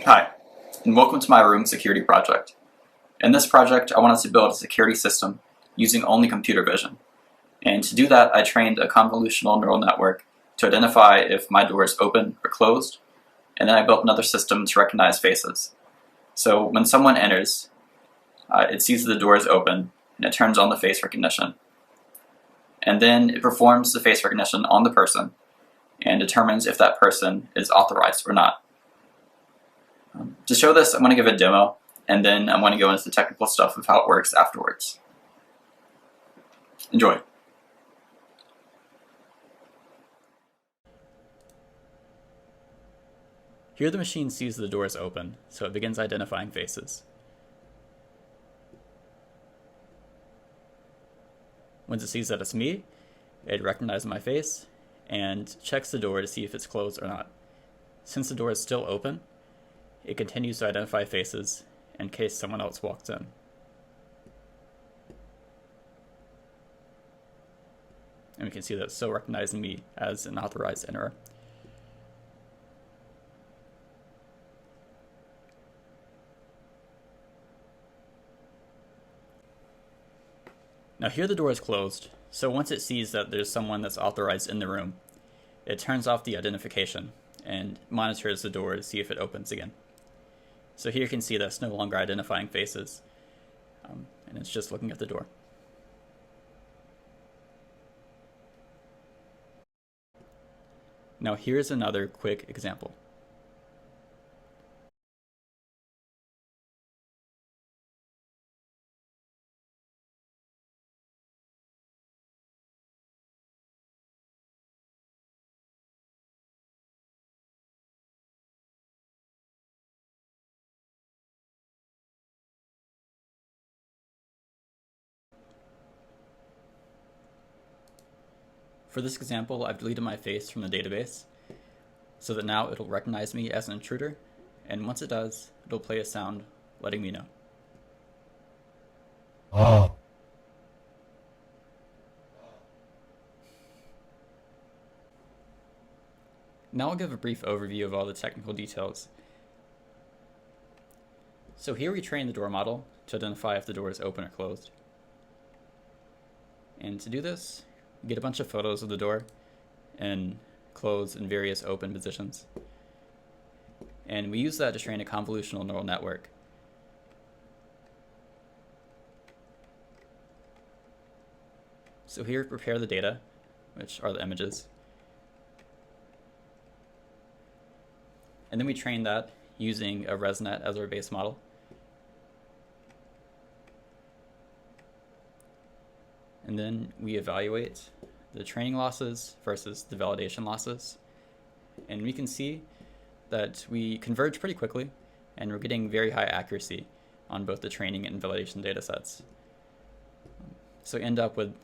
Hi, and welcome to my room security project. In this project, I wanted to build a security system using only computer vision. And to do that, I trained a convolutional neural network to identify if my door is open or closed, and then I built another system to recognize faces. So when someone enters, it sees the door is open, and it turns on the face recognition. And then it performs the face recognition on the person and determines if that person is authorized or not. To show this, I'm going to give a demo, and then I'm going to go into the technical stuff of how it works afterwards. Enjoy. Here the machine sees the door is open, so it begins identifying faces. Once it sees that it's me, it recognizes my face and checks the door to see if it's closed or not. Since the door is still open, it continues to identify faces in case someone else walks in. And we can see that it's still recognizing me as an authorized enterer. Now here the door is closed, so once it sees that there's someone that's authorized in the room, it turns off the identification and monitors the door to see if it opens again. So here you can see that it's no longer identifying faces, and it's just looking at the door. Now here's another quick example. For this example, I've deleted my face from the database so that now it'll recognize me as an intruder, and once it does, it'll play a sound letting me know. Oh. Now I'll give a brief overview of all the technical details. So here we train the door model to identify if the door is open or closed. And to do this, we get a bunch of photos of the door and closed in various open positions. And we use that to train a convolutional neural network. So here we prepare the data, which are the images. And then we train that using a ResNet as our base model. And then we evaluate the training losses versus the validation losses. And we can see that we converge pretty quickly, and we're getting very high accuracy on both the training and validation data sets. So end up with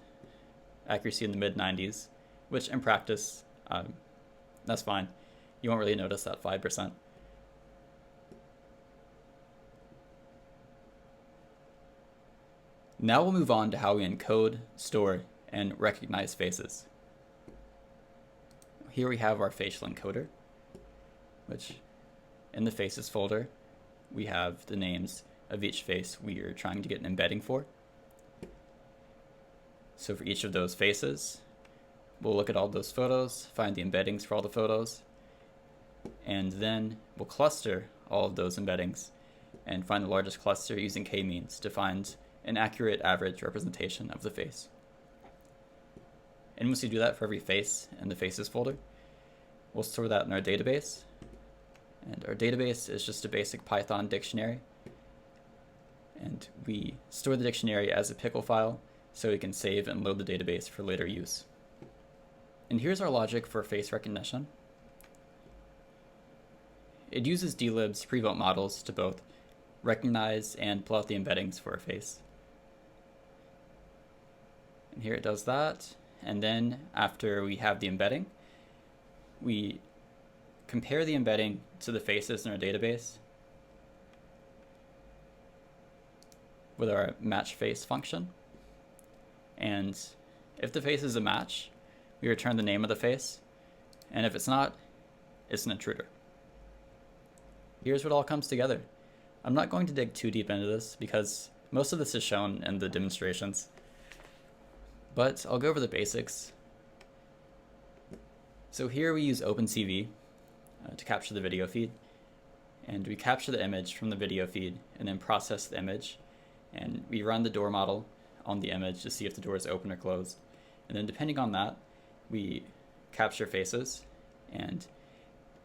accuracy in the mid-90s, which in practice, that's fine. You won't really notice that 5%. Now we'll move on to how we encode, store, and recognize faces. Here we have our facial encoder, which in the faces folder, we have the names of each face we are trying to get an embedding for. So for each of those faces, we'll look at all those photos, find the embeddings for all the photos, and then we'll cluster all of those embeddings and find the largest cluster using k-means to find an accurate average representation of the face. And once we do that for every face in the faces folder, we'll store that in our database. And our database is just a basic Python dictionary. And we store the dictionary as a pickle file so we can save and load the database for later use. And here's our logic for face recognition. It uses dlib's prevote models to both recognize and pull out the embeddings for a face. And here it does that. And then after we have the embedding, we compare the embedding to the faces in our database with our match face function. And if the face is a match, we return the name of the face. And if it's not, it's an intruder. here's what all comes together. I'm not going to dig too deep into this because most of this is shown in the demonstrations, but I'll go over the basics. So here we use OpenCV to capture the video feed, and we capture the image from the video feed and then process the image, and we run the door model on the image to see if the door is open or closed, and then depending on that we capture faces, and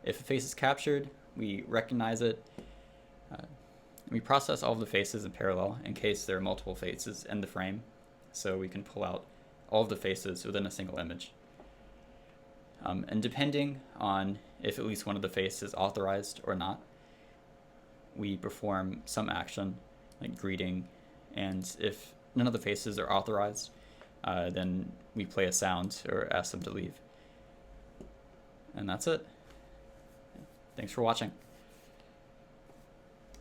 if a face is captured we recognize it. We process all of the faces in parallel in case there are multiple faces in the frame, so we can pull out all of the faces within a single image. And depending on if at least one of the faces is authorized or not, we perform some action like greeting, and if none of the faces are authorized, then we play a sound or ask them to leave. And that's it. Thanks for watching.